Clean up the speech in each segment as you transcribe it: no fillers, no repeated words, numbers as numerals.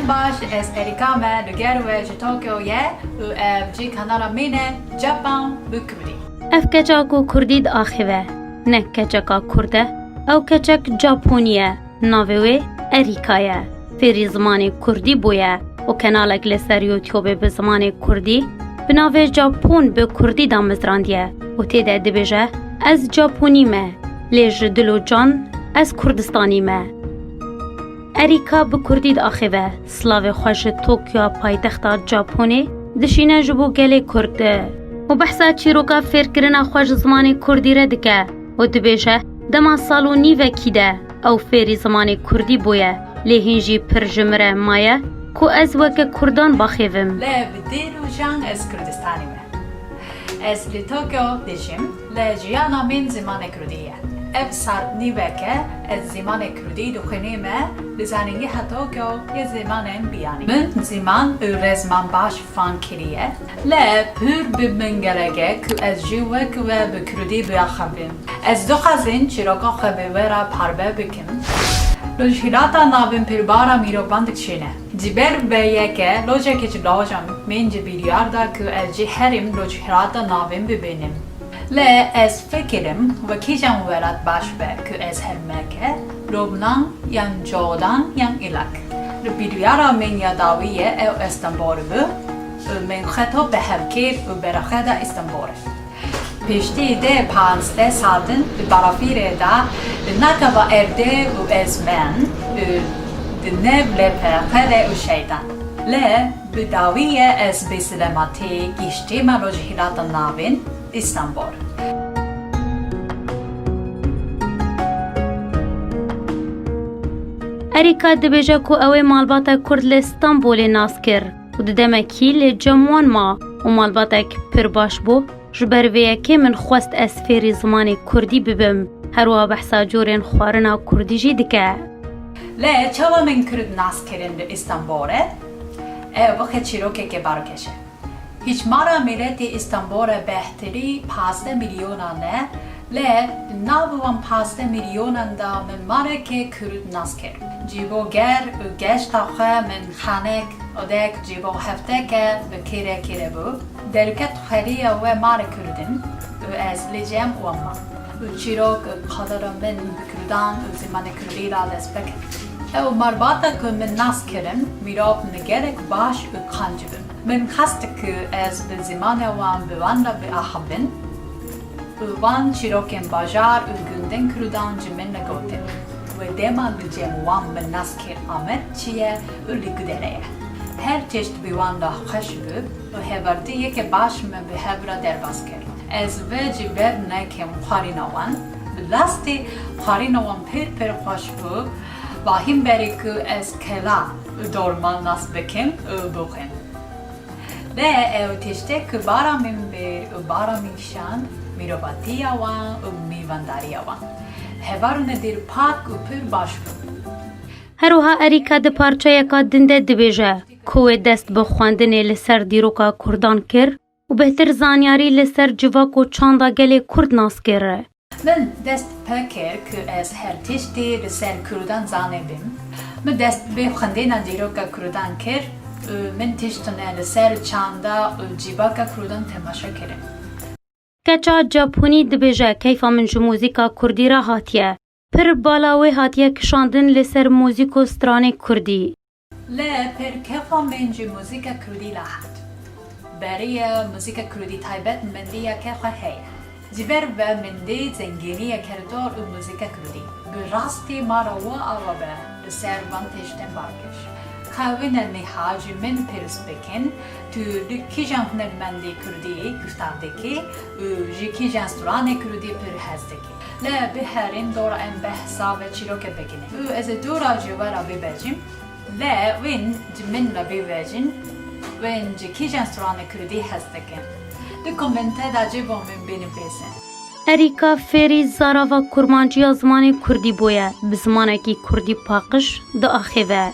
Em baş ez Erika me diger ve ji Tokyo'ye û ev jî kanala min e Japan bi Kurdî. Ev keçak û Kurdî di axîve, ne keçeka Kurd e, ew keçek Japonî ye, navê wê Erîka ye. Fêrî zimanê Kurdî bûye û kanalek li ser YouTubeê bi zimanê Kurdî bi navê Japon bi Kurdî da mizrandiye û têde dibêje ez Japonî me, lê ji dil û can ez Kurdistanî me. Erîka bi Kurdî di axîve, slavê xwe ji Tokyoa paytexta Japonê dişîne ji bo gelê Kurd û behsa çîroka fêrkirina xwe ji zimanê Kurdî re dike û dibêje dema sal û nîvekî de ew fêrî zimanê Kurdî bûye, lê hîn jî pir ji min re maye ku ez weke Kurdan baxêvim. Lê bi dîr û jan ez Kurdistanî me. Ez li Tokyo dişim, lê jiyana min zimanê Kurdî ye. Ev sal nîveke ez zimanê Kurdî dixwînîme li zanîngeha Tokyo yê zimanên biyanî. Min ziman û rezman baş fan kiriye, lê pir bi min gereke ku ez jî wek we bi Kurdî biaxivim. Ez dixwazim çîroka xwe bi we re parve bikim. Lojhîrata navên pirbara mirovan dikişîne. Ji ber vê yeke lojekê ji lojam min ji biryar da ku ez jî herim lojhîrata navên bibînim. Lê ez fikirim vekîjan welat baş be ku ez hermeke, Lubnan yan Jordan yan Irak. Li biryara min ya dawî ye ew İstanbul bû û min xeto bi hevkêr û beraxe da İstanbul. Piştî de 15 salin li barafîrê da li nakava erdê û ezmen û di nev lê peraxerê û şeydan. Lê bi dawî ye ez bi selematî gîştîma lojhîrata navên İstanbul. Erîka dibêje ku ew ê malbata Kurd li Stenbolê nas kir û di demekî lê cem wan ma û malbatek pir baş bû, ji ber vê yekê min xwest ez fêrî zimanê Kurdî bibim, herwiha behsa corên xwarina Kurdî jî dike. Lê çawa min Kurd nas kirin li İstanbolê? Ew bixe çîrokeke barkeş e. Hîçmara milletê İstanbolê behterî 15 milyonan e, lê li nav wan 15 milyonan da min mareke Kurd nas kir. Ji bo ger û geşta xwe min xanek odek ji bo hefteke bi kêre kêre bû. Derket xweriya we mare Kurdin û ez li cem wan ma. Û çîrok û qadira min bi Kurdan û zimanê Kurdî ra dest bikin. Ew marbata ku min nas kirim, mirov nigerek baş û qanc bim. Min xwest ku ez bi zimanê wan bi wan re biaxivin û wan çîrokên bajar û gundên Kurdan ji min negotin. Wê dema li cem wan min nas kir amet çi ye û li gudere ye. Her çeşt bi wan da xweş bû û hevardî yeke baş min bi hev re derbas kir. Ez vê ji ber nekim xwarîna wan, bi rastî xwarîna wan pir xweş bû, vahîm berî ku ez kela û dorman nas bikim û bixwim. Lê ew tiştek ku bara min bêr û bara min şan, mirovatiya wan û mîvandariya wan. Hevarûne dîr pak û pir baş bû. Herwiha Erîka di parçeyeka din de dibêje ku wê dest bi xwendinê li ser dîroka Kurdan kir û bêhtir zanyarî li ser civak û çanda gelê Kurd nas kir. Min dest pê kir ku ez her tiştî li ser Kurdan zanîbim. Min dest bê xwendina dîroka Kurdan kir û min tiştine li ser çanda û civaka Kurdan temaşa kirim. Keça Japonî dibêje keyfa min ji mûzîka Kurdî re hatiye. Pir bala wê hatiye kişandin li ser mûzîk û stranê Kurdî. Lê pir kefa min ji mûzîka Kurdî la hat. Beriye mûzîka Kurdî taybet mindiyeke xwe heye. Ji ber ve mindî zengîniyeke dor û mûzîka Kurdî. Bi rastî mara we ava be li ser van tiştên barkeş. Xewînên niha ji min pirs bikin tu li kîjan hunermendê Kurdî guftar dikî û ji kîjan stranê Kurdî pir hez dikî. Lê biherîn dora em behsa ve çîrokê bikine. Û ez ê dora ji we re bibêjim, lê wên ji min re bibêjin, wên ji kîjan stranê Kurdî hez dikin. Di komentê de cî bo min binivîsin. Erîka fêrî zarava kurmanciya zimanê Kurdî bûye, bi zimanekî Kurdî paqij di axîve.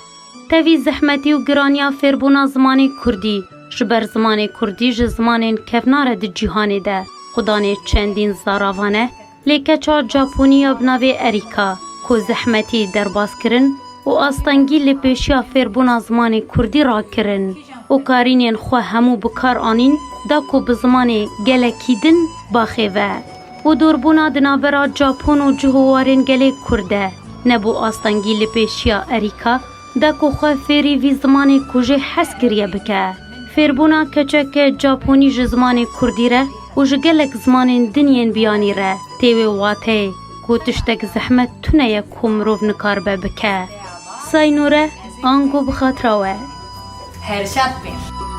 Tevî zehmetî û giraniya fêrbûna zimanê Kurdî, ji ber zimanê Kurdî ji zimanên kevnar di cîhanê de. Xudanê çendîn zaravan e, lê keça Japonî ya bi navê Erîka ku zehmetî derbas kirin, و آستانگی لپیشیا فیربونا زمان کردی را کرن و کارینین خو همو بکار آنین دا کو بزمان گلکیدن باخیوه و دوربونا دناورا جاپون و جهوارین گلی کرده نبو آستانگی لپیشیا اریکا دا کو خو فیری وی زمان کجه حس کریه بکه فیربونا کچک جاپونی ج زمان کردی ره و جگلک زمان دنین بیانی ره تیوی واته کو تشتک زحمت تونه یک کمروف نکار بکه ساینوره آنگو بخاطراوه هرشت بیر